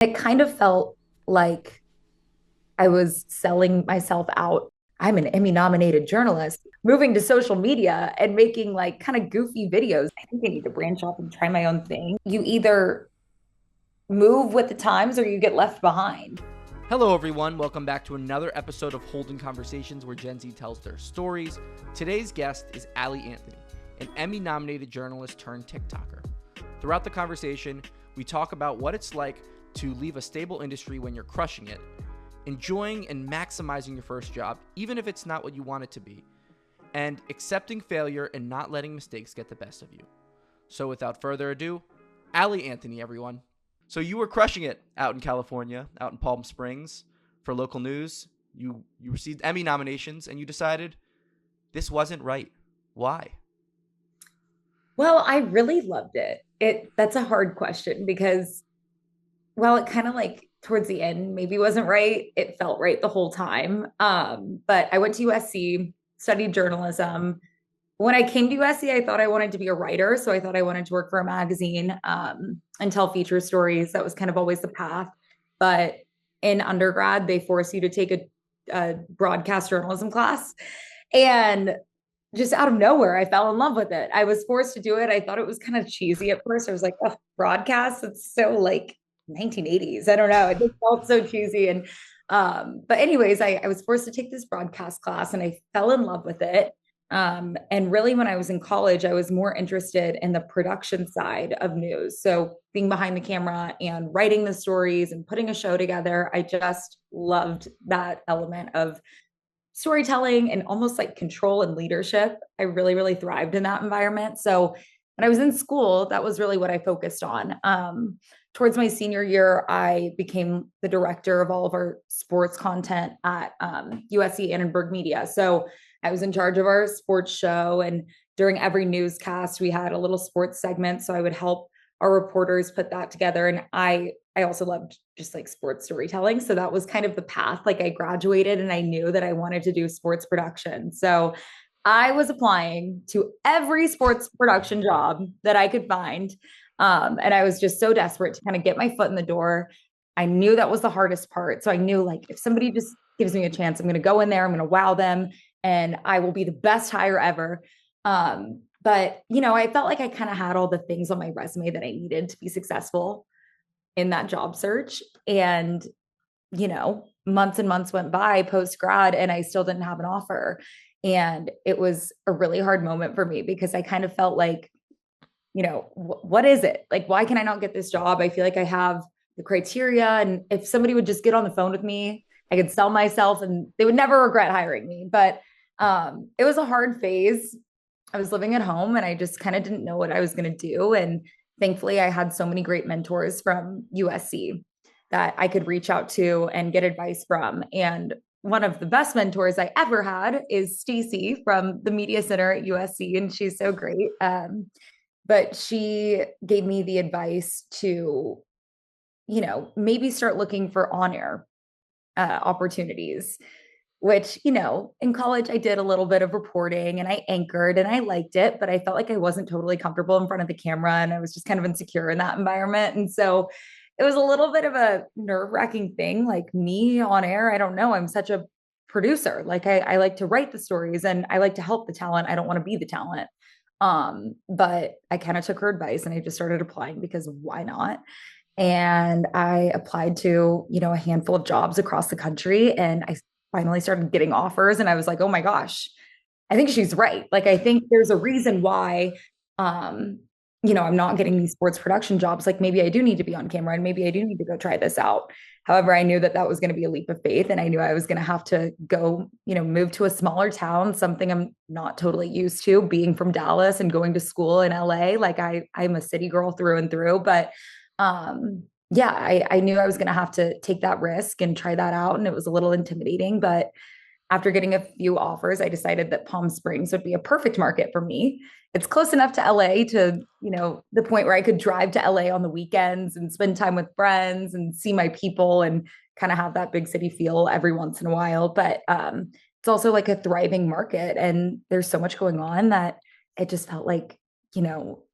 It kind of felt like I was selling myself out. I'm an Emmy nominated journalist, moving to social media and making like kind of goofy videos. I think I need to branch off and try my own thing. You either move with the times or you get left behind. Hello, everyone. Welcome back to another episode of Holden Conversations, where Gen Z tells their stories. Today's guest is Allie Anthony, an Emmy-nominated journalist turned TikToker. Throughout the conversation, we talk about what it's like to leave a stable industry when you're crushing it, enjoying and maximizing your first job, even if it's not what you want it to be, and accepting failure and not letting mistakes get the best of you. So without further ado, Allie Anthony, everyone. So you were crushing it out in California, out in Palm Springs for local news. You received Emmy nominations and you decided this wasn't right. Why? Well, I really loved it. That's a hard question because while it kind of like towards the end maybe wasn't right, it felt right the whole time. But I went to USC, studied journalism. When I came to USC, I thought I wanted to be a writer. So I thought I wanted to work for a magazine and tell feature stories. That was kind of always the path. But in undergrad, they force you to take a broadcast journalism class. And just out of nowhere, I fell in love with it. I was forced to do it. I thought it was kind of cheesy at first. I was like, oh, broadcast, it's so like 1980s. I don't know. It just felt so cheesy. And but anyways, I was forced to take this broadcast class and I fell in love with it. And really, when I was in college, I was more interested in the production side of news. So being behind the camera and writing the stories and putting a show together, I just loved that element of storytelling and almost like control and leadership. I really, really thrived in that environment. So when I was in school, that was really what I focused on. Towards my senior year, I became the director of all of our sports content at USC Annenberg Media. So I was in charge of our sports show. And during every newscast, we had a little sports segment. So I would help our reporters put that together. And I also loved just like sports storytelling. So that was kind of the path. Like I graduated and I knew that I wanted to do sports production. So I was applying to every sports production job that I could find. And I was just so desperate to kind of get my foot in the door. I knew that was the hardest part. So I knew like if somebody just gives me a chance, I'm going to go in there, I'm going to wow them, and I will be the best hire ever. But I felt like I kind of had all the things on my resume that I needed to be successful in that job search. And, months and months went by post grad and I still didn't have an offer. And it was a really hard moment for me because I kind of felt like, what is it? Like, why can I not get this job? I feel like I have the criteria. And if somebody would just get on the phone with me, I could sell myself and they would never regret hiring me. But it was a hard phase. I was living at home and I just kind of didn't know what I was going to do. And thankfully, I had so many great mentors from USC that I could reach out to and get advice from. And one of the best mentors I ever had is Stacy from the Media Center at USC, and she's so great. But she gave me the advice to, maybe start looking for on air opportunities, which, in college I did a little bit of reporting and I anchored and I liked it, but I felt like I wasn't totally comfortable in front of the camera and I was just kind of insecure in that environment. And so it was a little bit of a nerve-wracking thing, like me on air. I don't know. I'm such a producer. Like I like to write the stories and I like to help the talent. I don't want to be the talent. But I kind of took her advice and I just started applying because why not? And I applied to, a handful of jobs across the country and I finally started getting offers and I was like, "Oh my gosh, I think she's right." Like I think there's a reason why um I'm not getting these sports production jobs. Like maybe I do need to be on camera and maybe I do need to go try this out. However, I knew that that was going to be a leap of faith and I knew I was going to have to go, move to a smaller town, something I'm not totally used to being from Dallas and going to school in LA. Like I'm a city girl through and through, but yeah, I knew I was going to have to take that risk and try that out. And it was a little intimidating. But after getting a few offers, I decided that Palm Springs would be a perfect market for me. It's close enough to LA to, the point where I could drive to LA on the weekends and spend time with friends and see my people and kind of have that big city feel every once in a while. But it's also like a thriving market and there's so much going on that it just felt like,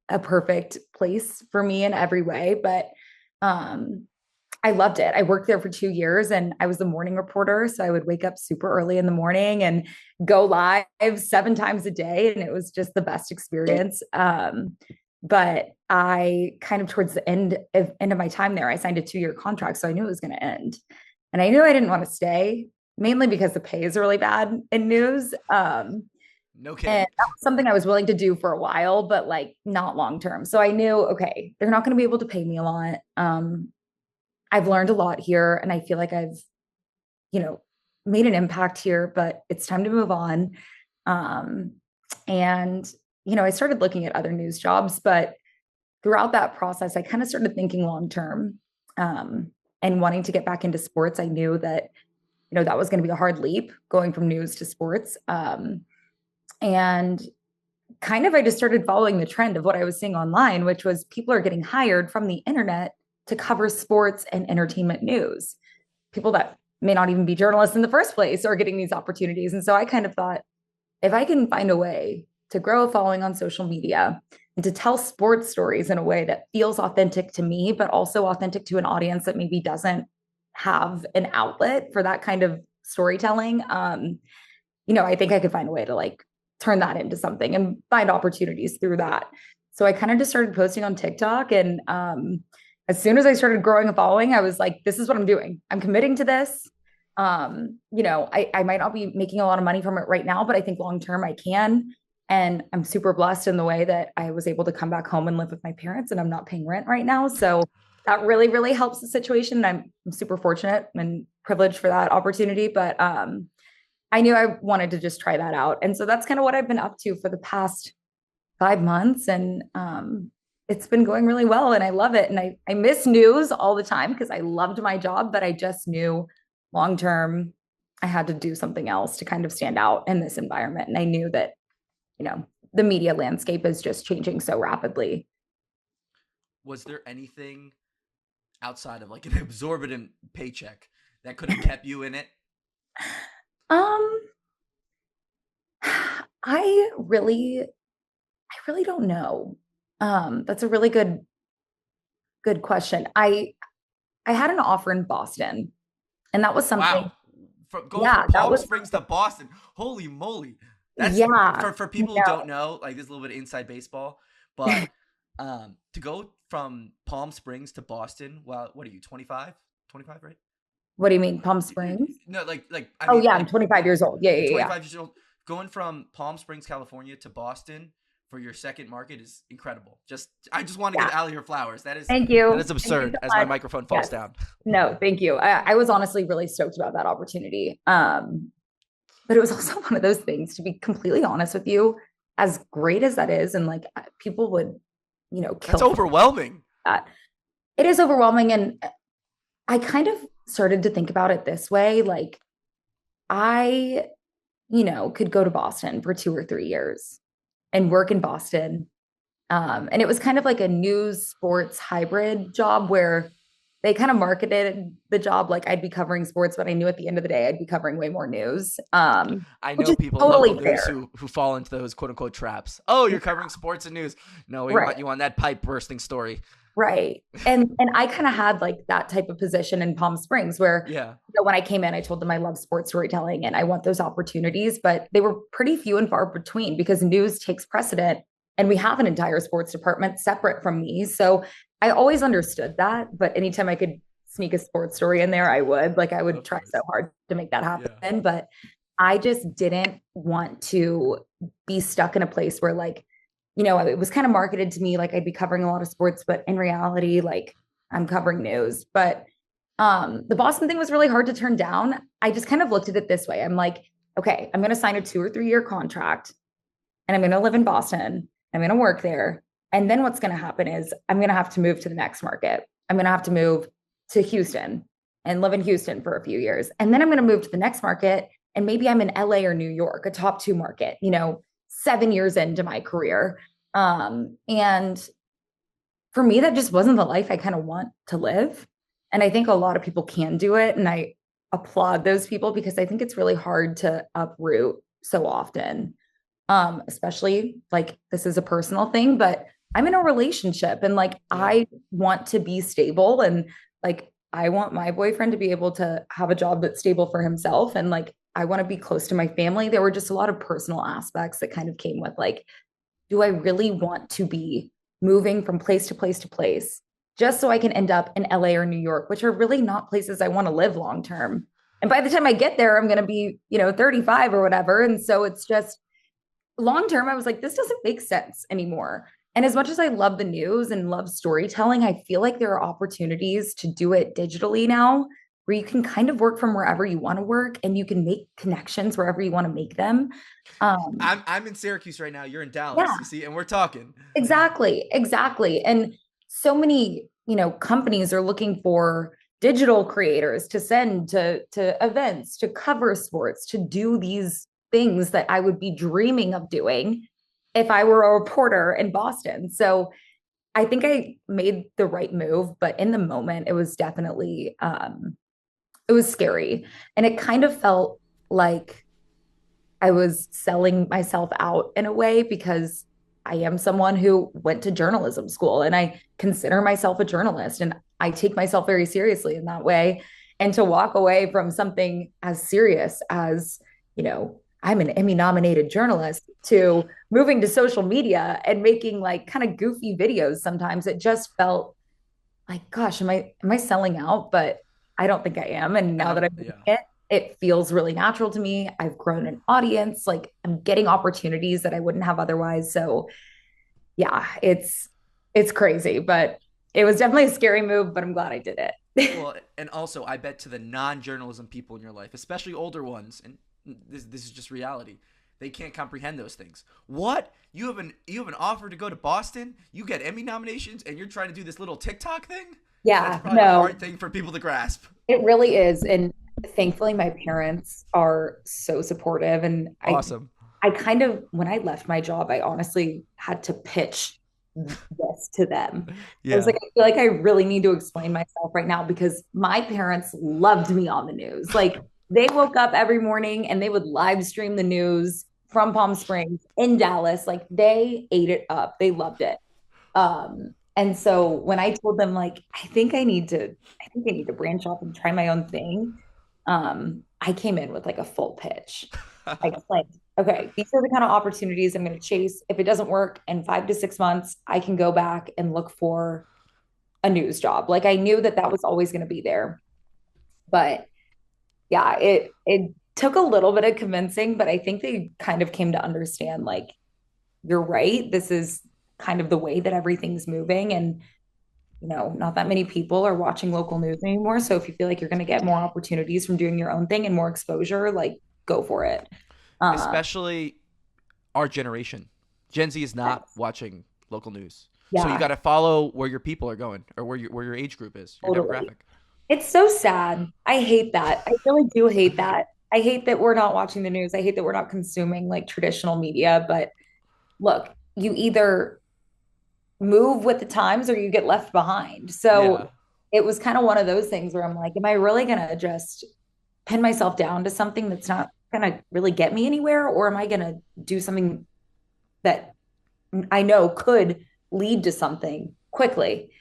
a perfect place for me in every way. But um, I loved it. I worked there for 2 years and I was the morning reporter. So I would wake up super early in the morning and go live 7 times a day. And it was just the best experience. But I kind of towards the end of my time there, I signed a 2-year contract. So I knew it was going to end. And I knew I didn't want to stay, mainly because the pay is really bad in news. No And kidding. that was something I was willing to do for a while, but like not long term. So I knew, okay, they're not going to be able to pay me a lot. I've learned a lot here and I feel like I've, you know, made an impact here, but it's time to move on. Um, and, I started looking at other news jobs, but throughout that process, I kind of started thinking long term and wanting to get back into sports. I knew that, that was going to be a hard leap going from news to sports. And kind of, I just started following the trend of what I was seeing online, which was people are getting hired from the internet to cover sports and entertainment news. People that may not even be journalists in the first place are getting these opportunities. And so I kind of thought, if I can find a way to grow a following on social media and to tell sports stories in a way that feels authentic to me, but also authentic to an audience that maybe doesn't have an outlet for that kind of storytelling, I think I could find a way to like turn that into something and find opportunities through that. So I kind of just started posting on TikTok. And as soon as I started growing a following, I was like, this is what I'm doing. I'm committing to this. I might not be making a lot of money from it right now, but I think long term I can. And I'm super blessed in the way that I was able to come back home and live with my parents and I'm not paying rent right now. So that really, really helps the situation. I'm super fortunate and privileged for that opportunity. But I knew I wanted to just try that out. And so that's kind of what I've been up to for the past 5 months. And it's been going really well and I love it. And I miss news all the time because I loved my job, but I just knew long term I had to do something else to kind of stand out in this environment. And I knew that, the media landscape is just changing so rapidly. Was there anything outside of like an exorbitant paycheck that could have kept you in it? Um, I really don't know. That's a really good question. I had an offer in Boston, and that was something. Wow. Going from Yeah, that Palm was Springs to Boston. Holy moly. That's yeah. for people who don't know, like this is a little bit of inside baseball, but to go from Palm Springs to Boston, well, what are you, 25? 25, right? What do you mean, Palm Springs? No, like I Oh mean yeah, I'm like 25 years old. Yeah, you're yeah, yeah. 25 years old. Going from Palm Springs, California to Boston for your second market is incredible. I just want to give Yeah. Allie her flowers. Thank That you. is Thank you absurd so as my much. microphone falls Yes. down. No, thank you. I was honestly really stoked about that opportunity. But it was also one of those things, to be completely honest with you, as great as that is, and like people would, That's kill for overwhelming. that. It is overwhelming. And I kind of started to think about it this way. Like I, could go to Boston for 2 or 3 years and work in Boston. And it was kind of like a news sports hybrid job where they kind of marketed the job like I'd be covering sports, but I knew at the end of the day I'd be covering way more news, I which know is people, local totally news fair. who fall into those quote unquote traps. Oh, you're covering sports and news. No, we Right. want you on that pipe bursting story. Right. And I kind of had like that type of position in Palm Springs where, Yeah. when I came in, I told them I love sports storytelling and I want those opportunities, but they were pretty few and far between because news takes precedent and we have an entire sports department separate from me. So I always understood that, but anytime I could sneak a sports story in there, I would. Like I would Of try so course. hard to make that Yeah. happen, but I just didn't want to be stuck in a place where like it was kind of marketed to me like I'd be covering a lot of sports, but in reality, like I'm covering news. But the Boston thing was really hard to turn down. I just kind of looked at it this way. I'm like, okay, I'm going to sign a 2 or 3 year contract and I'm going to live in Boston. I'm going to work there. And then what's going to happen is I'm going to have to move to the next market. I'm going to have to move to Houston and live in Houston for a few years. And then I'm going to move to the next market. And maybe I'm in LA or New York, a top two market, 7 years into my career. And for me, that just wasn't the life I kind of want to live. And I think a lot of people can do it. And I applaud those people because I think it's really hard to uproot so often. Especially like this is a personal thing, but I'm in a relationship and like Yeah. I want to be stable and like I want my boyfriend to be able to have a job that's stable for himself. And like, I want to be close to my family. There were just a lot of personal aspects that kind of came with like, do I really want to be moving from place to place to place just so I can end up in LA or New York, which are really not places I want to live long term. And by the time I get there, I'm going to be, 35 or whatever. And so it's just long term, I was like, this doesn't make sense anymore. And as much as I love the news and love storytelling, I feel like there are opportunities to do it digitally now where you can kind of work from wherever you want to work and you can make connections wherever you want to make them. Um, I'm in Syracuse right now. You're in Dallas. You yeah, see, and we're talking. exactly, exactly. And so many, companies are looking for digital creators to send to events, to cover sports, to do these things that I would be dreaming of doing if I were a reporter in Boston. So I think I made the right move, but in the moment, it was definitely it was scary, and it kind of felt like I was selling myself out in a way because I am someone who went to journalism school and I consider myself a journalist and I take myself very seriously in that way. And to walk away from something as serious as, I'm an Emmy nominated journalist to moving to social media and making like kind of goofy videos sometimes, it just felt like, gosh, am I selling out? But I don't think I am. And And now that I'm doing yeah. it feels really natural to me. I've grown an audience, like I'm getting opportunities that I wouldn't have otherwise. So yeah, it's crazy, but it was definitely a scary move, but I'm glad I did it. Well, and also, I bet to the non-journalism people in your life, especially older ones, and this is just reality. They can't comprehend those things. What? You have an offer to go to Boston? You get Emmy nominations, and you're trying to do this little TikTok thing? That's Yeah, probably a no, hard thing for people to grasp. it really is. And thankfully my parents are so supportive. And Awesome. I kind of, when I left my job, I honestly had to pitch this to them. I was Yeah. like, I feel like I really need to explain myself right now because my parents loved me on the news. Like they woke up every morning and they would live stream the news from Palm Springs in Dallas. Like they ate it up. They loved it. And so when I told them like, I think I need to branch off and try my own thing. I came in with like a full pitch. I explained, okay, these are the kind of opportunities I'm going to chase. If it doesn't work in 5 to 6 months, I can go back and look for a news job. Like I knew that that was always going to be there. But yeah, it took a little bit of convincing, but I think they kind of came to understand like you're right. This is kind of the way that everything's moving, and not that many people are watching local news anymore. So if you feel like you're going to get more opportunities from doing your own thing and more exposure, like go for it. Uh, Especially our generation. Gen Z is not watching local news. So you yeah, got to follow where your people are going or where your age group is, your totally. demographic. It's so sad. I hate that. I really do hate that. I hate that we're not watching the news. I hate that we're not consuming like traditional media. But look, you either move with the times or you get left behind. So Yeah. it was kind of one of those things where I'm like, am I really going to just pin myself down to something that's not going to really get me anywhere? Or am I going to do something that I know could lead to something quickly?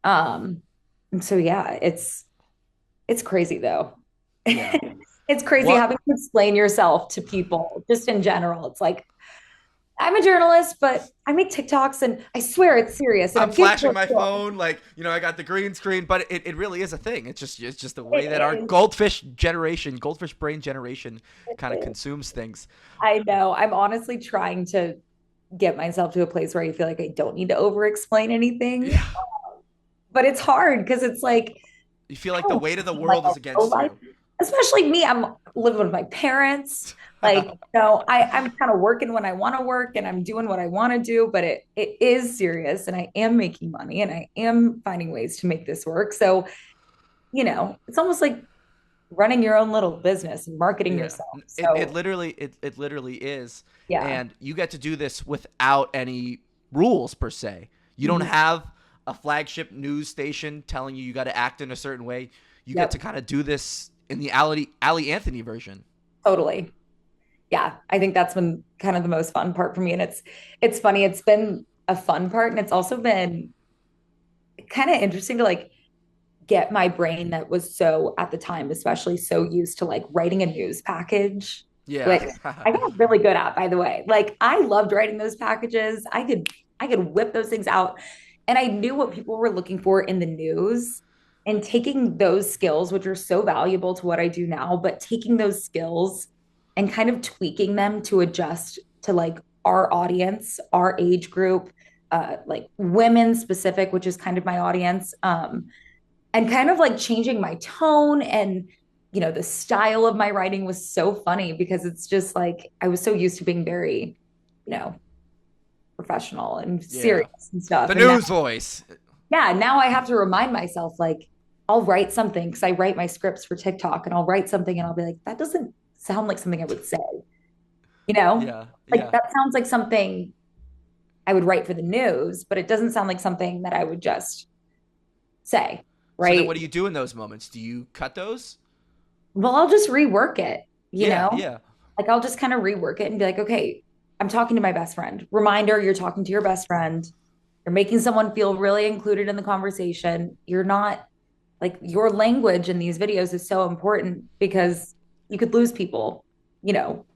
And so, yeah, it's crazy though. Yeah. It's crazy What having to explain yourself to people just in general. It's like, I'm a journalist, but I make TikToks and I swear it's serious. And I'm if people flashing are my cool, phone, like I got the green screen, but it really is a thing. It's just the way that our it goldfish brain generation, kind of is. consumes things. I know. I'm honestly trying to get myself to a place where I feel like I don't need to over explain anything. Yeah, But it's hard because it's like, you feel I like the don't weight of the like world a is low against life, you. especially me. I'm living with my parents. Like, I'm kind of working when I want to work and I'm doing what I want to do, but it is serious and I am making money and I am finding ways to make this work. So, it's almost like running your own little business and marketing Yeah, yourself. it So, literally it literally is, yeah. and you get to do this without any rules per se. You don't Mhm. have a flagship news station telling you got to act in a certain way. You get to Yep. kind of do this in the Allie Anthony version. Totally. Yeah, I think that's been kind of the most fun part for me. And it's funny. It's been a fun part, and it's also been kind of interesting to like get my brain that was so at the time, especially so used to like writing a news package, Yeah. which I got really good at, by the way. Like I loved writing those packages. I could whip those things out. And I knew what people were looking for in the news and taking those skills, which are so valuable to what I do now, but taking those skills and kind of tweaking them to adjust to like our audience, our age group, like women specific, which is kind of my audience. And kind of like changing my tone and the style of my writing was so funny because it's just like I was so used to being very you know professional and Yeah. serious and stuff, The and now, news voice. yeah, now I have to remind myself, like, I'll write something because I write my scripts for TikTok, and I'll write something and I'll be like, that doesn't sound like something I would say, you know Yeah. like Yeah. that sounds like something I would write for the news, but it doesn't sound like something that I would just say, So then right? what do you do in those moments? Do you cut those? Well, I'll just rework it, Yeah. Yeah. like I'll just kind of rework it and be like, okay, I'm talking to my best friend. Reminder, you're talking to your best friend. You're making someone feel really included in the conversation. You're not like your language in these videos is so important because you could lose people.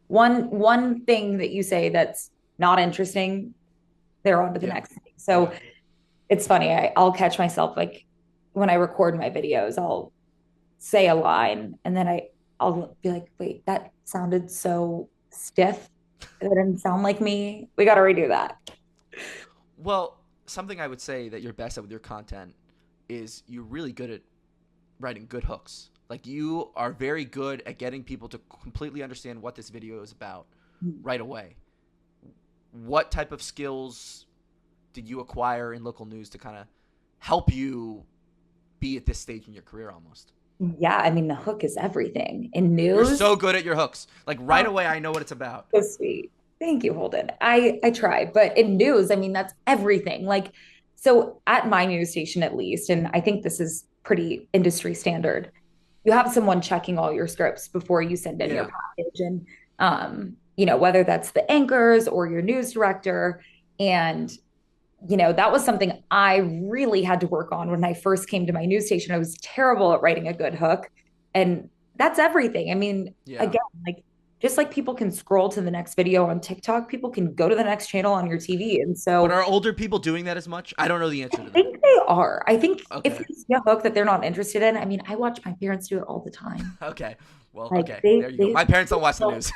One thing that you say that's not interesting, they're on to the Yeah. next thing. So Yeah. it's funny. I'll catch myself like when I record my videos, I'll say a line and then I'll be like, wait, that sounded so stiff. That didn't sound like me. We got to redo that. Well, something I would say that you're best at with your content is you're really good at writing good hooks. Like you are very good at getting people to completely understand what this video is about right away. What type of skills did you acquire in local news to kind of help you be at this stage in your career almost? Yeah, I mean the hook is everything in You're news. so good at your hooks. Like right Oh, away, I know what it's about. so sweet. Thank you, Holden. I try, but in news, I mean that's everything. Like, so at my news station at least, and I think this is pretty industry standard, you have someone checking all your scripts before you send in your Yeah. package. And whether that's the anchors or your news director. And that was something I really had to work on when I first came to my news station. I was terrible at writing a good hook. And that's everything. I mean, Yeah. again, like just like people can scroll to the next video on TikTok, people can go to the next channel on your TV. And But so are older people doing that as much? I don't know the answer I to that. think they are. I think if Okay. you see a hook that they're not interested in, I mean, I watch my parents do it all the time. Okay. Well, Like okay. they There you go. they My parents don't watch the oh, news.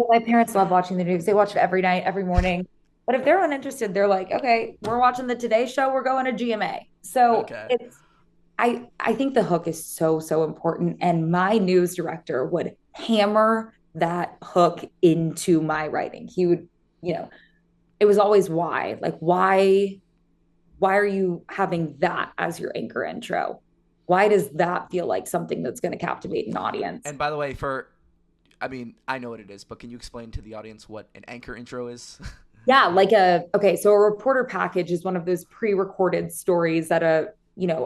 my parents love watching the news. They watch it every night, every morning. But if they're uninterested, they're like, okay, we're watching the Today Show. We're going to GMA. So Okay. I think the hook is so, so important. And my news director would hammer that hook into my writing. He would, you know, it was always why. Like, why are you having that as your anchor intro? Why does that feel like something that's going to captivate an audience? And by the way, I mean, I know what it is, but can you explain to the audience what an anchor intro is? Yeah, okay, so a reporter package is one of those pre-recorded stories that a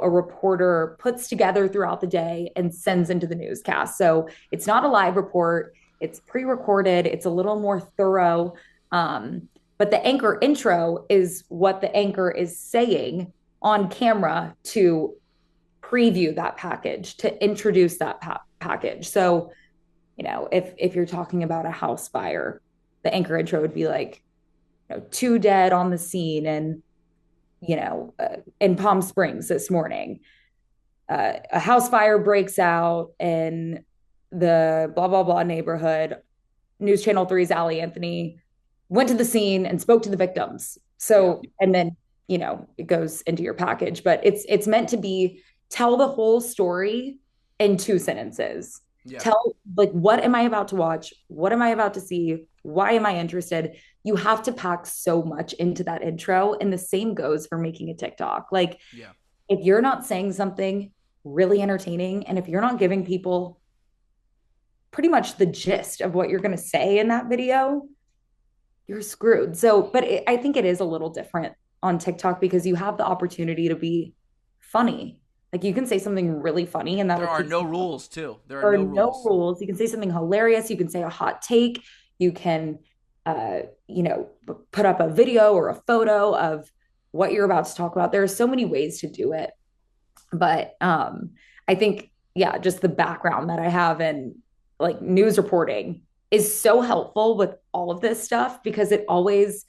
reporter puts together throughout the day and sends into the newscast. So it's not a live report, it's pre-recorded, it's a little more thorough. But the anchor intro is what the anchor is saying on camera to preview that package, to introduce that package. So, if you're talking about a house fire, the anchor intro would be like, two dead on the scene and in Palm Springs this morning. A house fire breaks out in the blah blah blah neighborhood. News Channel Three's Allie Anthony went to the scene and spoke to the victims. Yeah. So, and then it goes into your package, but it's meant to be tell the whole story in two sentences. Yeah. Tell, like, what am I about to watch? What am I about to see? Why am I interested? You have to pack so much into that intro. And the same goes for making a TikTok. Like, Yeah. if you're not saying something really entertaining and if you're not giving people pretty much the gist of what you're going to say in that video, you're screwed. So, but I think it is a little different on TikTok because you have the opportunity to be funny. Like you can say something really funny and that'll There are keep no rules, too. There are or no no rules. rules. You can say something hilarious. You can say a hot take. You can, put up a video or a photo of what you're about to talk about. There are so many ways to do it. But I think, yeah, just the background that I have in like news reporting is so helpful with all of this stuff because it always,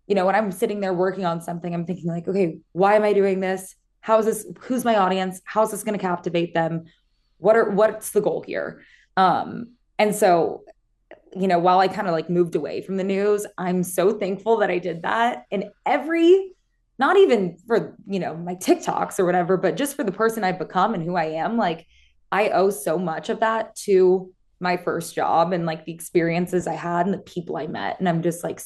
when I'm sitting there working on something, I'm thinking like, okay, why am I doing this? How is this? Who's my audience? How is this going to captivate them? What's the goal here? And so, while I kind of like moved away from the news, I'm so thankful that I did that. And not even for, my TikToks or whatever, but just for the person I've become and who I am, like I owe so much of that to my first job and like the experiences I had and the people I met. And I'm just like,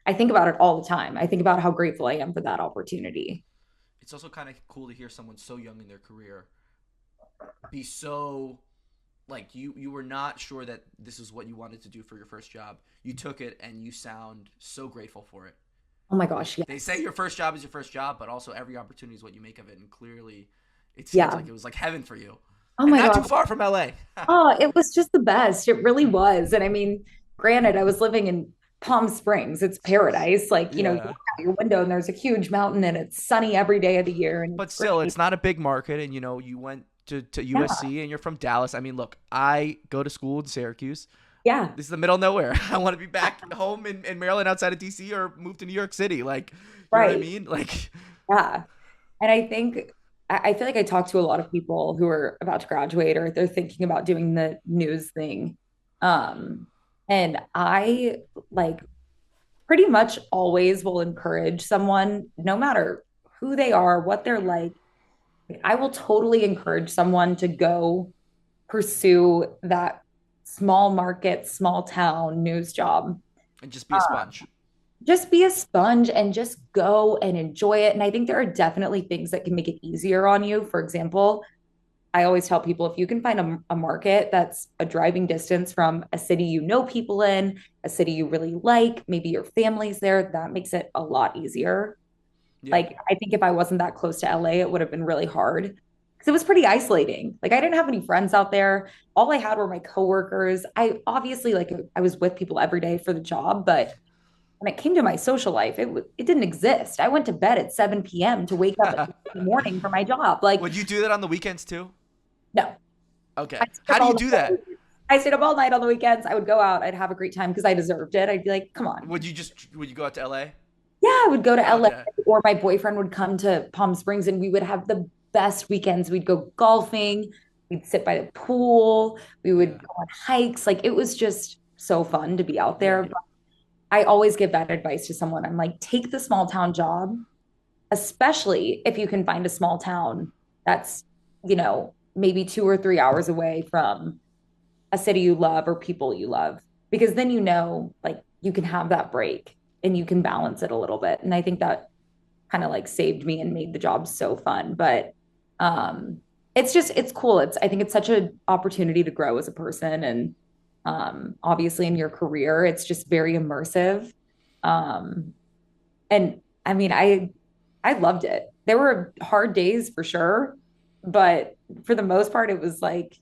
I think about it all the time. I think about how grateful I am for that opportunity. It's also kind of cool to hear someone so young in their career be so like you were not sure that this is what you wanted to do for your first job. You took it and you sound so grateful for it. Oh my Like gosh. they Yes. say your first job is your first job, but also every opportunity is what you make of it. And clearly, it seems Yeah. like it was like heaven for you, Oh and my not too gosh. far from LA. Oh, it was just the best. It really was. And I mean, granted, I was living in Palm Springs. It's paradise. Like, you Yeah, look out your window and there's a huge mountain and it's sunny every day of the year and but it's still, great. it's not a big market, and you went to Yeah. USC and you're from Dallas. I mean, look, I go to school in Syracuse. Yeah. This is the middle of nowhere. I want to be back home in Maryland outside of DC or move to New York City. Like, you know what I Right. mean? Like, Yeah. And I think I feel like I talk to a lot of people who are about to graduate or they're thinking about doing the news thing. Um, and I like pretty much always will encourage someone, no matter who they are, what they're like. I will totally encourage someone to go pursue that small market, small town news job. and just be a sponge. Just be a sponge and just go and enjoy it. And I think there are definitely things that can make it easier on you. For example, I always tell people if you can find a market that's a driving distance from a city people in, a city you really like, maybe your family's there, that makes it a lot easier. Yeah. Like, I think if I wasn't that close to LA, it would have been really hard because it was pretty isolating. Like, I didn't have any friends out there. All I had were my coworkers. I obviously, like, I was with people every day for the job, but when it came to my social life, it didn't exist. I went to bed at 7 p.m. to wake up at 6 in the morning for my job. Like, Would you do that on the weekends too? no, Okay. I stayed How up do you all do that? night. I stayed up all night on the weekends. I would go out. I'd have a great time because I deserved it. I'd be like, come on. Would you go out to LA? Yeah, I would go to LA Okay. or my boyfriend would come to Palm Springs and we would have the best weekends. We'd go golfing, we'd sit by the pool, we would Yeah. go on hikes. Like it was just so fun to be out there. Yeah. But I always give that advice to someone. I'm like, take the small town job, especially if you can find a small town that's, maybe 2 or 3 hours away from a city you love or people you love, because then like you can have that break and you can balance it a little bit. And I think that kind of like saved me and made the job so fun. But it's cool. I think it's such an opportunity to grow as a person and obviously in your career, it's just very immersive. Um, and I mean, I loved it. There were hard days for sure, but for the most part, it was like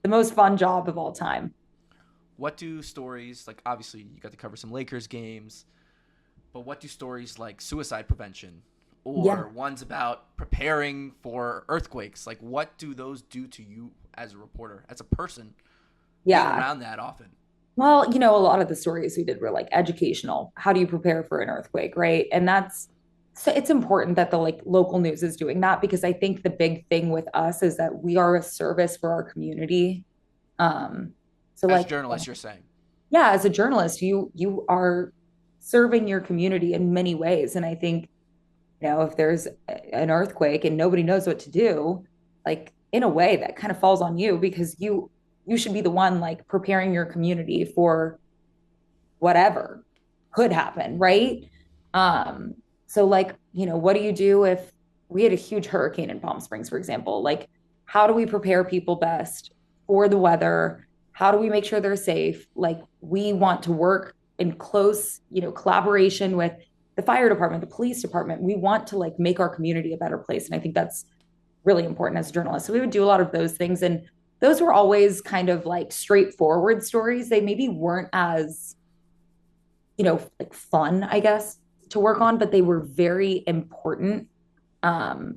the most fun job of all time. What do stories like? Obviously, you got to cover some Lakers games, but what do stories like suicide prevention Yeah. or ones about preparing for earthquakes, like what do those do to you as a reporter, as a person, being Yeah. around that often? Well, a lot of the stories we did were like educational. How do you prepare for an earthquake, right? And that's so it's important that the like local news is doing that because I think the big thing with us is that we are a service for our community. Um, so As like journalists, you're saying. yeah, as a journalist, you are serving your community in many ways. And I think, if there's an earthquake and nobody knows what to do, like in a way that kind of falls on you because you should be the one like preparing your community for whatever could happen, right? Um, so like, what do you do if we had a huge hurricane in Palm Springs, for example? Like, how do we prepare people best for the weather? How do we make sure they're safe? Like, we want to work in close, collaboration with the fire department, the police department. We want to like make our community a better place. And I think that's really important as journalists. So we would do a lot of those things. And those were always kind of like straightforward stories. They maybe weren't as like fun, I guess, to work on, but they were very important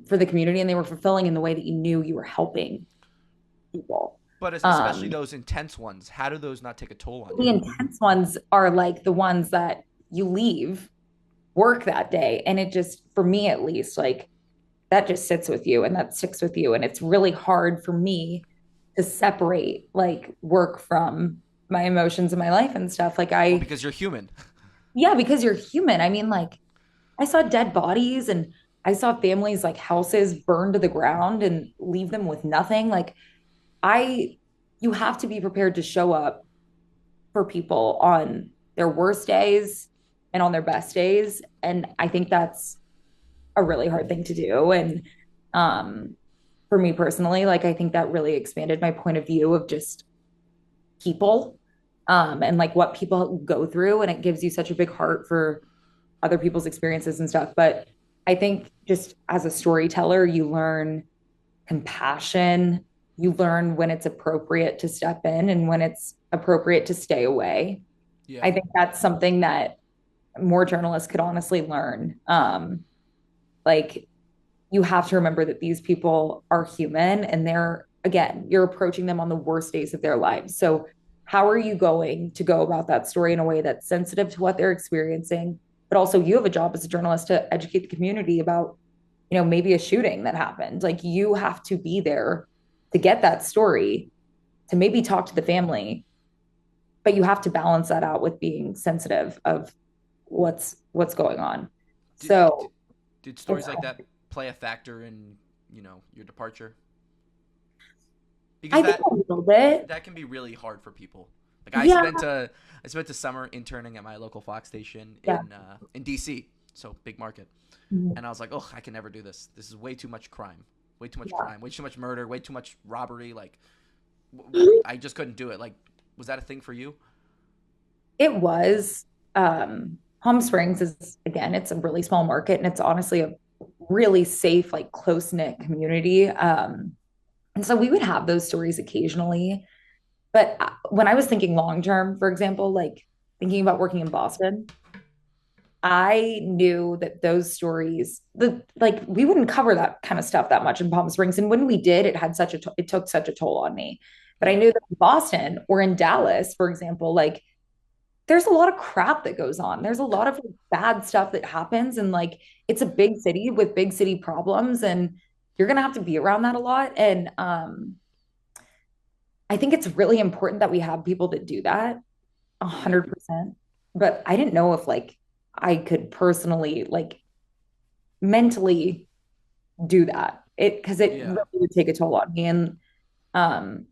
for the community, and they were fulfilling in the way that you knew you were helping people. But especially Um, those intense ones, how do those not take a toll on the you? intense ones are like the ones that you leave work that day, and it just, for me at least, like that just sits with you and that sticks with you, and it's really hard for me to separate like work from my emotions in my life and stuff. Like Well, I, because you're human. yeah, because you're human. I mean, like I saw dead bodies and I saw families like houses burned to the ground and leave them with nothing. Like I, you have to be prepared to show up for people on their worst days and on their best days. And I think that's a really hard thing to do. And um, for me personally, like I think that really expanded my point of view of just people, and like what people go through. And it gives you such a big heart for other people's experiences and stuff. But I think just as a storyteller, you learn compassion. You learn when it's appropriate to step in and when it's appropriate to stay away. Yeah. I think that's something that more journalists could honestly learn. Like you have to remember that these people are human and they're, again, you're approaching them on the worst days of their lives. So how are you going to go about that story in a way that's sensitive to what they're experiencing, but also you have a job as a journalist to educate the community about, maybe a shooting that happened. Like you have to be there to get that story, to maybe talk to the family, but you have to balance that out with being sensitive of what's going on. Did, So did, did it's stories like hard. that play a factor in, your departure? Because I think a little bit. that can be really hard for people. Like Yeah, I spent a summer interning at my local Fox station yeah. in DC, so big market, Mhm. and I was like, oh, I can never do this. This is way too much crime, Yeah. way too much murder, way too much robbery. Like, I just couldn't do it. Like, was that a thing for you? It was. Palm Springs is, again, it's a really small market and it's honestly a really safe, like close knit community. And so we would have those stories occasionally. But when I was thinking long term, for example, like thinking about working in Boston, I knew that those stories, the like, we wouldn't cover that kind of stuff that much in Palm Springs, and when we did, it took such a toll on me. But I Yeah, knew that in Boston or in Dallas, for example, like there's a lot of crap that goes on. There's a lot of like, bad stuff that happens, and like it's a big city with big city problems, and you're gonna have to be around that a lot. And I think it's really important that we have people that do that a yeah, hundred percent. But I didn't know if like I could personally like mentally do that. It because it really yeah, would take a toll on me. And um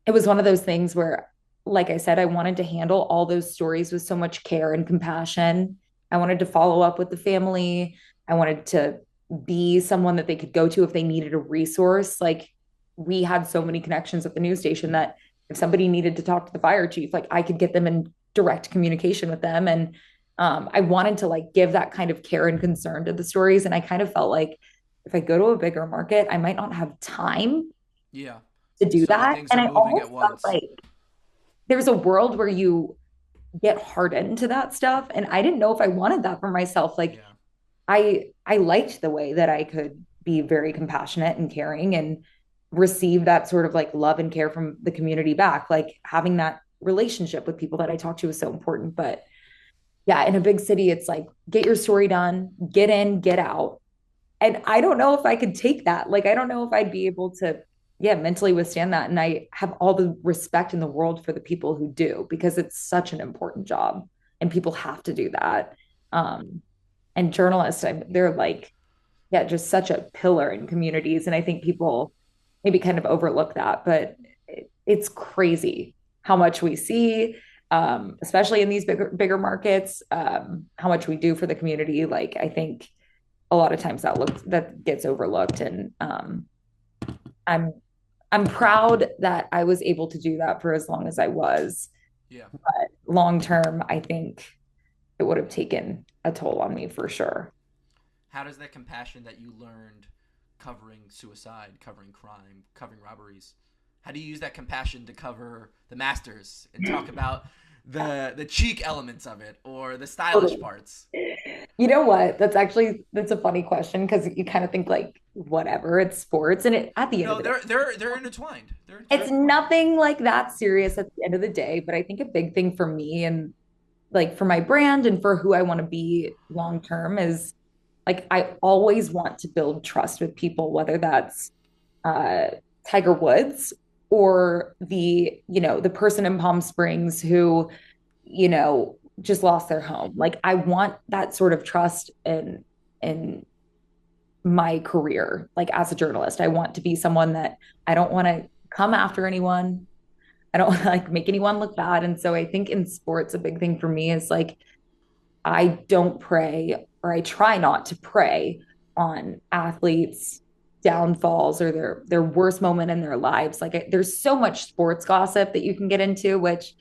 it was one of those things where, like I said, I wanted to handle all those stories with so much care and compassion. I wanted to follow up with the family. I wanted to be someone that they could go to if they needed a resource. Like we had so many connections at the news station that if somebody needed to talk to the fire chief, like I could get them in direct communication with them. And I wanted to like give that kind of care and concern to the stories. And I kind of felt like if I go to a bigger market, I might not have time yeah. to do So many that. things And are I moving at almost felt once. like there's a world where you get hardened to that stuff. And I didn't know if I wanted that for myself. Like Yeah, I liked the way that I could be very compassionate and caring and receive that sort of like love and care from the community back. Like having that relationship with people that I talk to is so important. But yeah, in a big city, it's like get your story done, get in, get out. And I don't know if I could take that. Like, I don't know if I'd be able to, yeah, mentally withstand that. And I have all the respect in the world for the people who do because it's such an important job and people have to do that. Um, and journalists, they're like, yeah, just such a pillar in communities. And I think people maybe kind of overlook that, but it's crazy how much we see, especially in these bigger markets, how much we do for the community. Like, I think a lot of times that gets overlooked, and i'm I'm proud that I was able to do that for as long as I was. yeah. Long term, I think it would have taken a toll on me for sure. How does that compassion that you learned covering suicide, covering crime, covering robberies, how do you use that compassion to cover the masters and talk about the cheek elements of it or the stylish Totally. parts. You know what? That's a funny question because you kind of think like whatever, it's sports, and it at the end of No, the day, they're intertwined. They're it's intertwined. nothing like that serious at the end of the day. But I think a big thing for me and like for my brand and for who I want to be long term is like I always want to build trust with people, whether that's uh, Tiger Woods or the person in Palm Springs who, just lost their home. Like I want that sort of trust in my career, like as a journalist. I want to be someone that I don't want to come after anyone. I don't want to like make anyone look bad. And so I think in sports, a big thing for me is like I don't prey or I try not to prey on athletes' downfalls or their worst moment in their lives. Like there's so much sports gossip that you can get into, which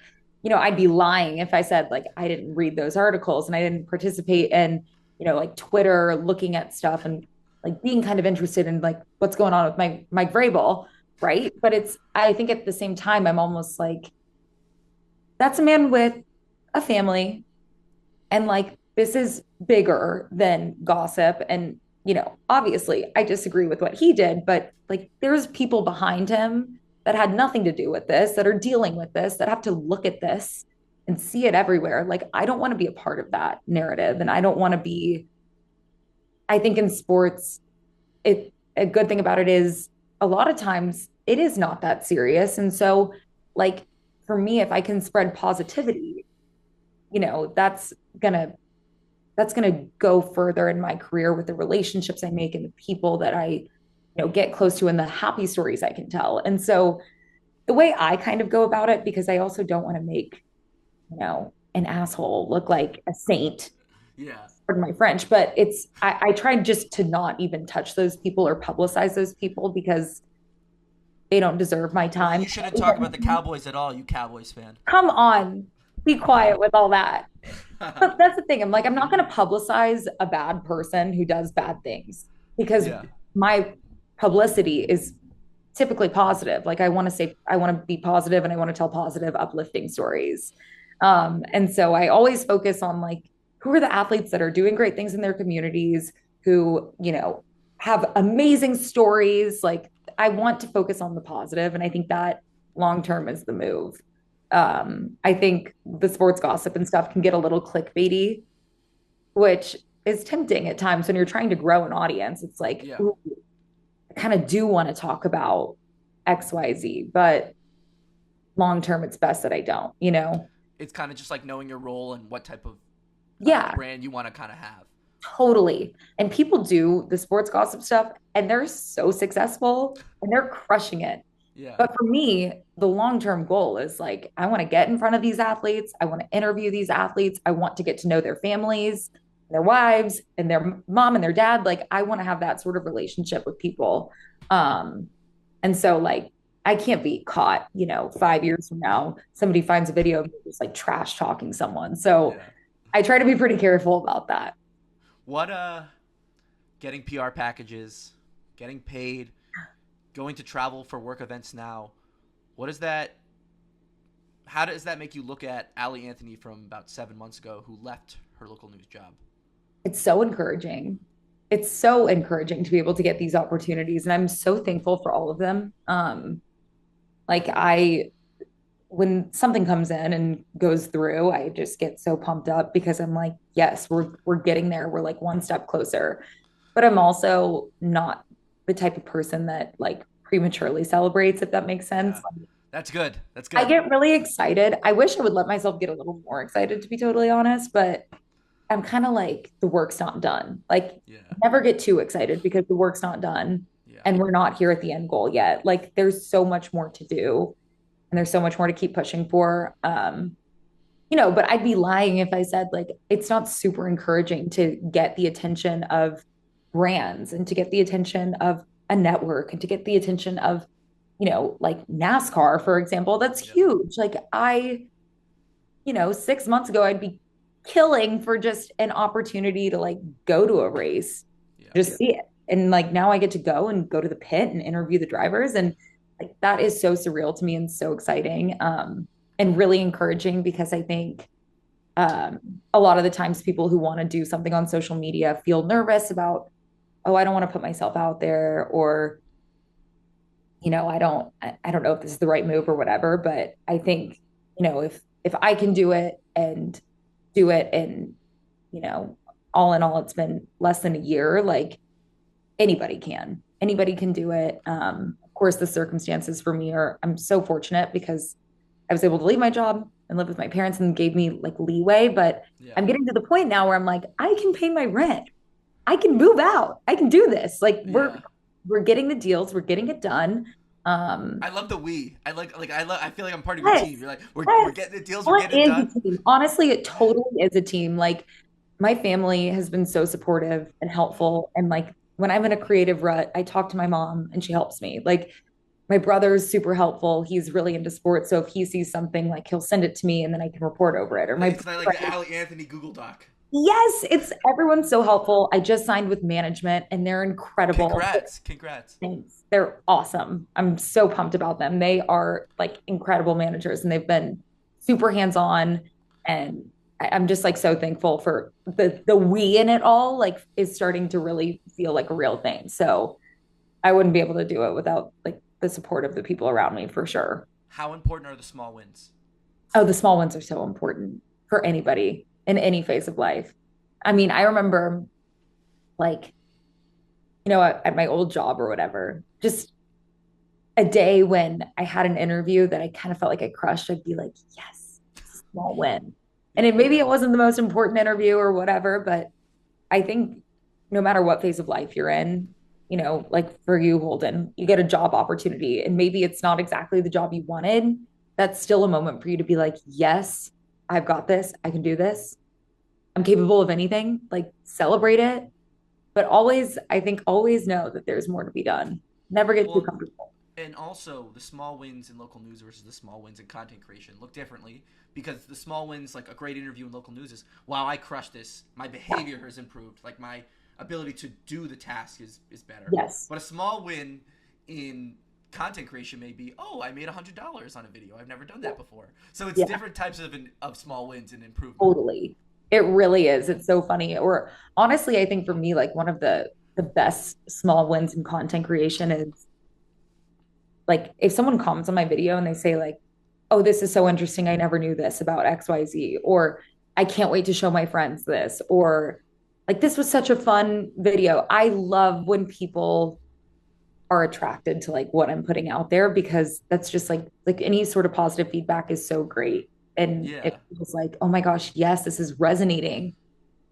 I'd be lying if I said like I didn't read those articles and I didn't participate in like Twitter looking at stuff and like being kind of interested in like what's going on with Mike Vrabel, right? But it's I think at the same time I'm almost like that's a man with a family and like, this is bigger than gossip. And, obviously I disagree with what he did, but like, there's people behind him that had nothing to do with this, that are dealing with this, that have to look at this and see it everywhere. Like, I don't want to be a part of that narrative. And I don't want to be, I think in sports, a good thing about it is a lot of times it is not that serious. And so, like, for me, if I can spread positivity, you know, that's gonna that's going to go further in my career with the relationships I make and the people that I, get close to and the happy stories I can tell. And so the way I kind of go about it, because I also don't want to make, an asshole look like a saint, Yeah. pardon my French, but I try just to not even touch those people or publicize those people because they don't deserve my Well, time. you shouldn't talk about the Cowboys at all, you Cowboys fan. Come on, be quiet with all that. But that's the thing. I'm like, I'm not going to publicize a bad person who does bad things because Yeah. my publicity is typically positive. Like I want to be positive and I want to tell positive, uplifting stories. And so I always focus on like, who are the athletes that are doing great things in their communities, who, have amazing stories. Like I want to focus on the positive, and I think that long term is the move. I think the sports gossip and stuff can get a little clickbaity, which is tempting at times when you're trying to grow an audience. It's like, Yeah. ooh, I kind of do want to talk about XYZ, but long term, it's best that I don't. It's kind of just like knowing your role and what type of Yeah, brand you want to kind of have. totally. And people do the sports gossip stuff and they're so successful and they're crushing it. Yeah. But for me, the long-term goal is like, I want to get in front of these athletes. I want to interview these athletes. I want to get to know their families, their wives, and their mom and their dad. Like, I want to have that sort of relationship with people. Um, and so, like, I can't be caught, 5 years from now, somebody finds a video of me just like trash talking someone. So Yeah. I try to be pretty careful about that. What getting PR packages, getting paid, going to travel for work events now. What is that how does that make you look at Allie Anthony from about 7 months ago who left her local news job? It's so encouraging. It's so encouraging to be able to get these opportunities. And I'm so thankful for all of them. Like when something comes in and goes through, I just get so pumped up because I'm like, yes, we're getting there. We're like one step closer. But I'm also not the type of person that like prematurely celebrates, if that makes sense. Yeah. That's good. That's I good. get really excited. I wish I would let myself get a little more excited, to be totally honest, but I'm kind of like the work's not done. Like Yeah. never get too excited because the work's not done Yeah. and we're not here at the end goal yet. Like there's so much more to do and there's so much more to keep pushing for. But I'd be lying if I said like it's not super encouraging to get the attention of brands and to get the attention of a network and to get the attention of, like NASCAR, for example. That's Yep. huge. Like 6 months ago, I'd be killing for just an opportunity to like go to a race, Yeah. just see it. And like now I get to go and go to the pit and interview the drivers. And like that is so surreal to me and so exciting. and really encouraging because I think a lot of the times people who want to do something on social media feel nervous about, oh, I don't want to put myself out there, or I don't know if this is the right move or whatever. But I think, if I can do it and do it, and you know, all in all, it's been less than a year. Like anybody can do it. Of course, the circumstances for me are, I'm so fortunate because I was able to leave my job and live with my parents and gave me like leeway. But Yeah. I'm getting to the point now where I'm like, I can pay my rent. I can move out. I can do this. Like Yeah. we're getting the deals, we're getting it done. Um, I love the we. I feel like I'm part of your yes, team. You're like, we're yes. getting the deals, we're Well, it getting it is done. a team. Honestly, it totally is a team. Like my family has been so supportive and helpful. And like when I'm in a creative rut, I talk to my mom and she helps me. Like my brother's super helpful. He's really into sports. So if he sees something, like he'll send it to me and then I can report over it. Or my It's not like the boyfriend, Allie Anthony Google Doc. yes, it's everyone's so helpful. I just signed with management and they're incredible. Congrats. Congrats. Thanks. They're awesome. I'm so pumped about them. They are like incredible managers and they've been super hands-on. And I'm just like so thankful for the we in it all, like is starting to really feel like a real thing. So I wouldn't be able to do it without like the support of the people around me for sure. How important are the small wins? Oh, the small ones are so important for anybody in any phase of life. I mean, I remember like, at my old job or whatever, just a day when I had an interview that I kind of felt like I crushed, I'd be like, yes, small win. And maybe it wasn't the most important interview or whatever, but I think no matter what phase of life you're in, like for you, Holden, you get a job opportunity and maybe it's not exactly the job you wanted. That's still a moment for you to be like, yes, I've got this. I can do this. I'm capable of anything. Like celebrate it. But always, I think, always know that there's more to be done. Never get too Well, comfortable. and also the small wins in local news versus the small wins in content creation look differently because the small wins, like a great interview in local news, is wow, I crushed this. My behavior has improved. Like my ability to do the task is better. Yes. But a small win in content creation may be, oh, I made $100 on a video. I've never done that before. So it's Yeah, different types of small wins and improvement. totally. It really is. It's so funny. Or honestly, I think for me, like one of the best small wins in content creation is like if someone comments on my video and they say like, "Oh, this is so interesting. I never knew this about XYZ," or "I can't wait to show my friends this," or like this was such a fun video. I love when people are attracted to like what I'm putting out there because that's just like any sort of positive feedback is so great. And Yeah. it was like, oh my gosh, yes, this is resonating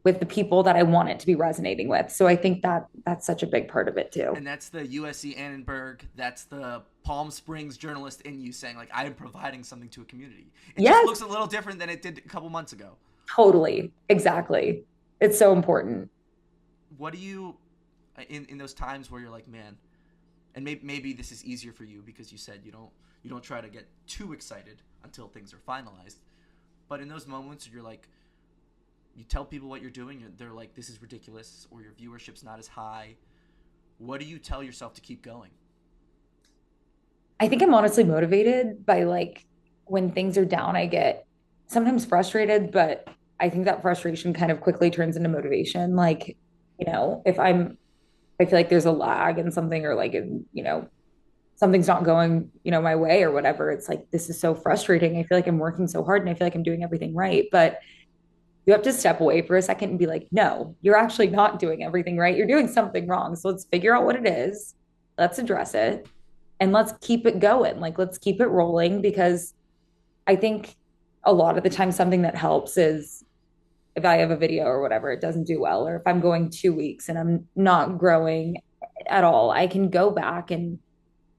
with the people that I want it to be resonating with. So I think that that's such a big part of it too. And that's the USC Annenberg, that's the Palm Springs journalist in you saying, like, I am providing something to a community. It just Yes, looks a little different than it did a couple months ago. totally. Exactly. It's so important. What do you, in those times where you're like, man, and maybe this is easier for you because you said you don't try to get too excited until things are finalized. But in those moments, you're like, you tell people what you're doing, they're like, this is ridiculous, or your viewership's not as high. What do you tell yourself to keep going? I think I'm honestly motivated by like when things are down, I get sometimes frustrated, but I think that frustration kind of quickly turns into motivation. Like, if I feel like there's a lag in something or like, something's not going, my way or whatever. It's like, this is so frustrating. I feel like I'm working so hard and I feel like I'm doing everything right. But you have to step away for a second and be like, no, you're actually not doing everything right. You're doing something wrong. So let's figure out what it is. Let's address it and let's keep it going. Like, let's keep it rolling because I think a lot of the time something that helps is if I have a video or whatever, it doesn't do well, or if I'm going 2 weeks and I'm not growing at all, I can go back and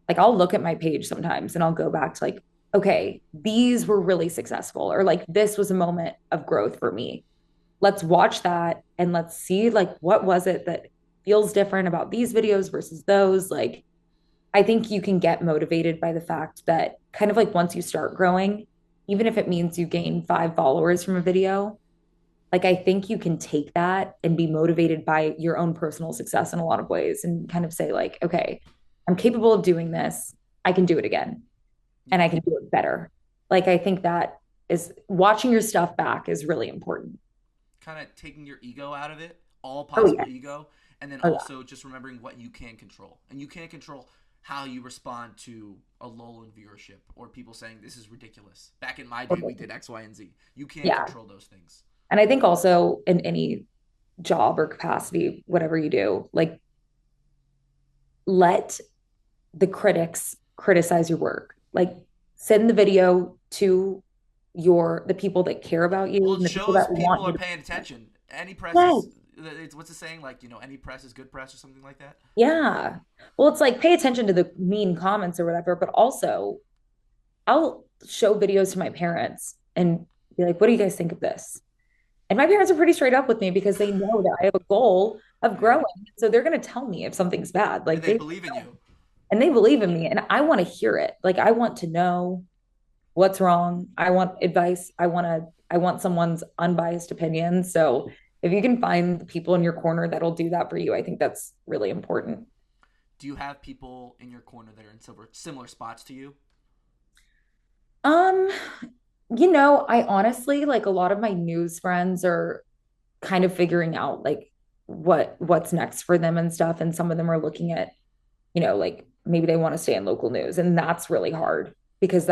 like I'll look at my page sometimes and I'll go back to like, okay, these were really successful, or like this was a moment of growth for me. Let's watch that and let's see like what was it that feels different about these videos versus those. Like I think you can get motivated by the fact that kind of like once you start growing, even if it means you gain 5 followers from a video, like I think you can take that and be motivated by your own personal success in a lot of ways and kind of say like, okay, I'm capable of doing this. I can do it again and I Yeah. can do it better. Like I think that is watching your stuff back is really important. Kind of taking your ego out of it, all Oh possible yeah. ego, and then Oh yeah. also just remembering what you can control. And you can't control how you respond to a lull in viewership or people saying this is ridiculous. Back in my day, we did X, Y, and Z. You can't Yeah. control those things. And I think also in any job or capacity, whatever you do, like let the critics criticize your work. Like send the video to the people that care about you Well, it and the people shows that people want are you to. paying attention. Any press Yes. is, it's what's the saying? Like, any press is good press or something like that. Yeah. Well, it's like pay attention to the mean comments or whatever, but also I'll show videos to my parents and be like, what do you guys think of this? And my parents are pretty straight up with me because they know that I have a goal of Yeah. growing. So they're going to tell me if something's bad. And Like they they believe in you. and they believe in me and I want to hear it. Like I want to know what's wrong. I want advice. I want someone's unbiased opinion. So if you can find the people in your corner that'll do that for you, I think that's really important. Do you have people in your corner that are in similar spots to you? Um, I honestly like a lot of my news friends are kind of figuring out like what's next for them and stuff. And some of them are looking at, like maybe they want to stay in local news. And that's really hard because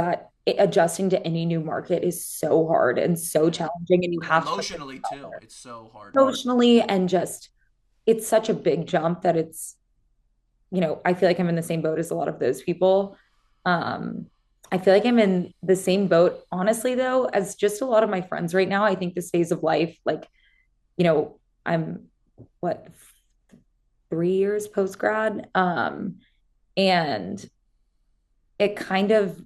adjusting to any new market is so hard and so challenging. And you have to Emotionally too. It's so hard. emotionally and just it's such a big jump that I feel like I'm in the same boat as a lot of those people. Um, I feel like I'm in the same boat, honestly, though, as just a lot of my friends right now. I think this phase of life, like, I'm what, 3 years post grad. And it kind of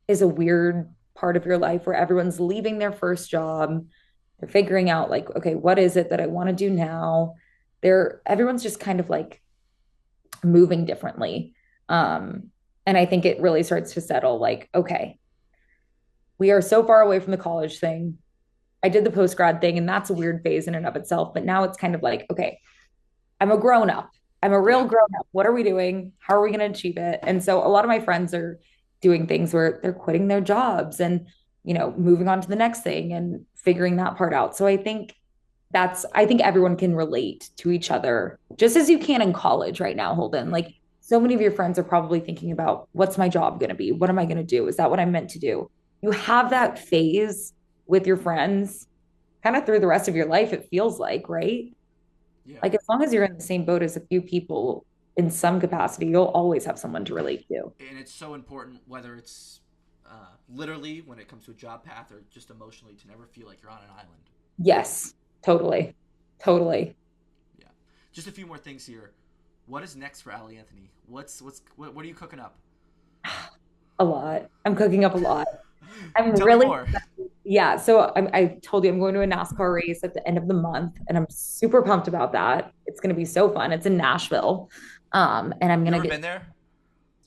is a weird part of your life where everyone's leaving their first job. They're figuring out, like, okay, what is it that I want to do now? Everyone's just kind of like moving differently. And I think it really starts to settle like, okay, we are so far away from the college thing. I did the post grad thing, and that's a weird phase in and of itself. But now it's kind of like, okay, I'm a grown up. I'm a real Yeah. grown up. What are we doing? How are we going to achieve it? And so a lot of my friends are doing things where they're quitting their jobs and, moving on to the next thing and figuring that part out. So I think everyone can relate to each other just as you can in college right now, Holden. Yeah. Like so many of your friends are probably thinking about what's my job going to be? What am I going to do? Is that what I'm meant to do? You have that phase with your friends kind of through the rest of your life, it feels like, right? Yeah. Like as long as you're in the same boat as a few people in some capacity, you'll always have someone to relate to. And it's so important whether it's literally when it comes to a job path or just emotionally to never feel like you're on an island. Yes, totally. Totally. Yeah. Just a few more things here. What is next for Allie Anthony? What are you cooking up? A lot. I'm cooking up a lot. I'm Tell me really, more. yeah. So I told you I'm going to a NASCAR race at the end of the month, and I'm super pumped about that. It's going to be so fun. It's in Nashville. And I'm You going ever to get, been there?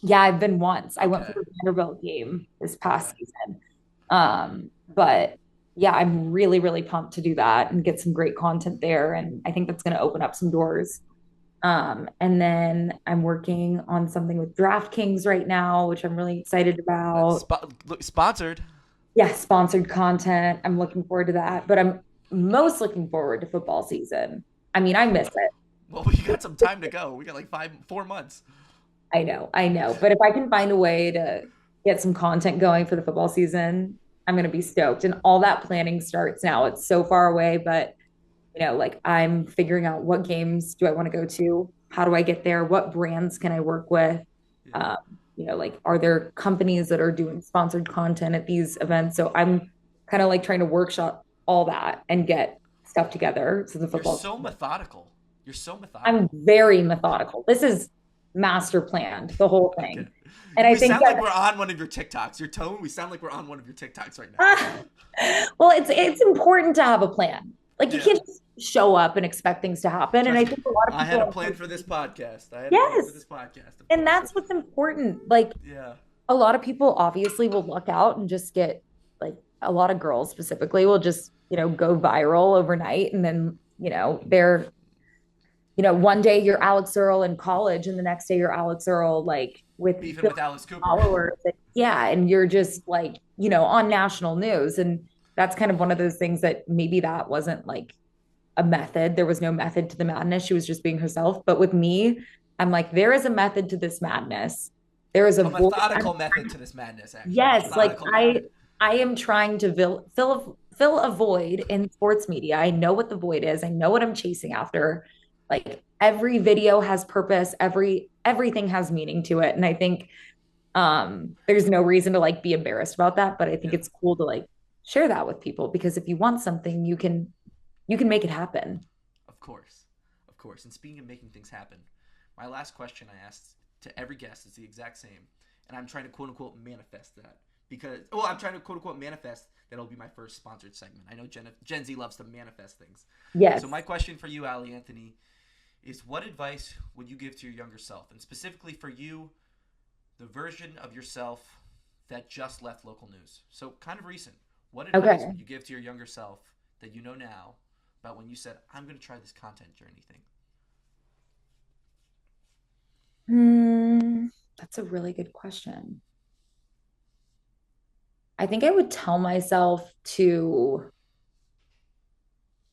yeah, I've been once. I went for Okay. the Vanderbilt game this Okay. past season. But yeah, I'm really, really pumped to do that and get some great content there. And I think that's going to open up some doors. And then I'm working on something with DraftKings right now, which I'm really excited about. Sponsored. Yeah, sponsored content. I'm looking forward to that. But I'm most looking forward to football season. I mean, I miss it. Well, we got some time to go. We got like 4 months. I know. But if I can find a way to get some content going for the football season, I'm going to be stoked. And all that planning starts now. It's so far away, but like I'm figuring out what games do I want to go to? How do I get there? What brands can I work with? Yeah. Um, like are there companies that are doing sponsored content at these events? So I'm kind of like trying to workshop all that and get stuff together. So the You're football, so methodical. You're so I'm methodical. very methodical. This is master planned, the whole Okay. thing. And I We think sound like that we're on one of your TikToks. Your tone, we sound like we're on one of your TikToks right now. ah, well, it's important to have a plan. Like you Yeah. can't just show up and expect things to happen. And Trust I me. think a lot of I had a people plan for this podcast. I had a plan for yes. this podcast, of And course. that's what's important. Like Yeah. a lot of people obviously will luck out and just get like a lot of girls specifically will just, go viral overnight. And then, one day you're Alex Earl in college and the next day you're Alex Earl like with Beefing with billions Alice of Cooper. followers. Yeah. And you're just like on national news. And that's kind of one of those things that maybe that wasn't like a method. There was no method to the madness. She was just being herself. But with me, I'm like, there is a method to this madness. There is a A voice. methodical method to this madness, actually. Yes, like Methodical I method. I am trying to fill a void in sports media. I know what the void is. I know what I'm chasing after. Like every video has purpose, everything has meaning to it. And I think there's no reason to like be embarrassed about that, but I think Yeah, it's cool to like share that with people because if you want something, you can make it happen. of course. Of course. And speaking of making things happen, my last question I asked to every guest is the exact same. And I'm trying to quote unquote manifest that. Because, well, I'm trying to quote unquote manifest that it'll be my first sponsored segment. I know Gen Z loves to manifest things. Yes. So, my question for you, Allie Anthony, is what advice would you give to your younger self? And specifically for you, the version of yourself that just left local news. So, kind of recent. What advice Okay. would you give to your younger self that you know now about when you said, I'm going to try this content journey thing? Hmm, that's a really good question. I think I would tell myself to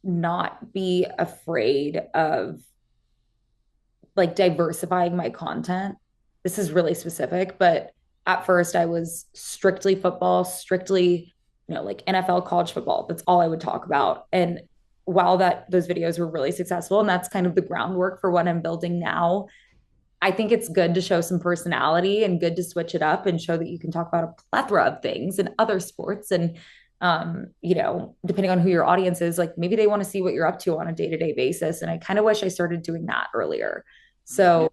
not be afraid of like diversifying my content. This is really specific, but at first I was strictly football, strictly, like NFL college football. That's all I would talk about. And while that those videos were really successful and that's kind of the groundwork for what I'm building now, I think it's good to show some personality and good to switch it up and show that you can talk about a plethora of things and other sports. And, depending on who your audience is, like maybe they want to see what you're up to on a day to day basis. And I kind of wish I started doing that earlier. Mm. So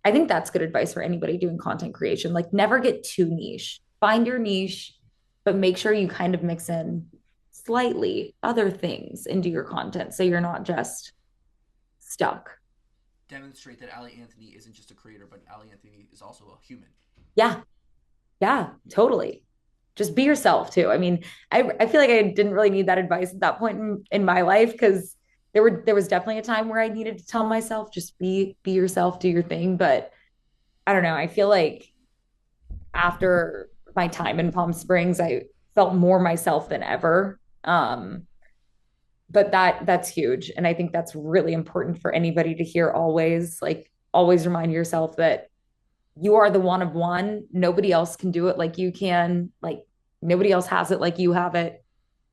I think that's good advice for anybody doing content creation. Like never get too niche, find your niche, but make sure you kind of mix in slightly other things into your content so you're not just stuck. Demonstrate that Allie Anthony isn't just a creator, but Allie Anthony is also a human. Yeah. Yeah, totally. Just be yourself too. I mean, I feel like I didn't really need that advice at that point in my life because there was definitely a time where I needed to tell myself just be yourself, do your thing. But I don't know. I feel like after my time in Palm Springs, I felt more myself than ever. But that's huge. And I think that's really important for anybody to hear always. Like always remind yourself that you are the one of one. Nobody else can do it like you can. Like nobody else has it like you have it.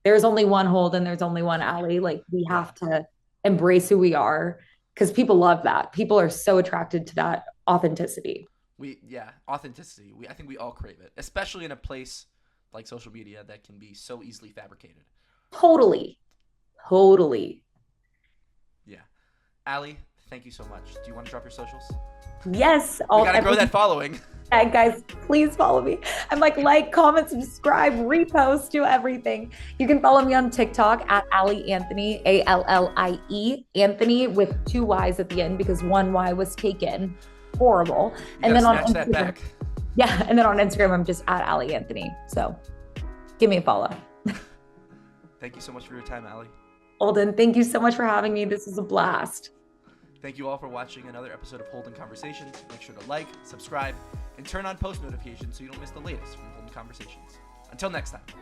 There's only one Holden, there's only one Allie. Like we Yeah. have to embrace who we are because people love that. People are so attracted to that authenticity. Authenticity. I think we all crave it, especially in a place like social media that can be so easily fabricated. Totally. Totally. Yeah. Allie, thank you so much. Do you want to drop your socials? Yes. We All got to grow that everything. following. Guys, please follow me. I'm like, comment, subscribe, repost, do everything. You can follow me on TikTok at Allie Anthony, Allie Anthony with two Y's at the end because one Y was taken. Horrible. You got And to then on snatch that Instagram, back. yeah, and then on Instagram, I'm just at Allie Anthony. So give me a follow. Thank you so much for your time, Allie. Holden, thank you so much for having me. This was a blast. Thank you all for watching another episode of Holden Conversations. Make sure to like, subscribe, and turn on post notifications so you don't miss the latest from Holden Conversations. Until next time.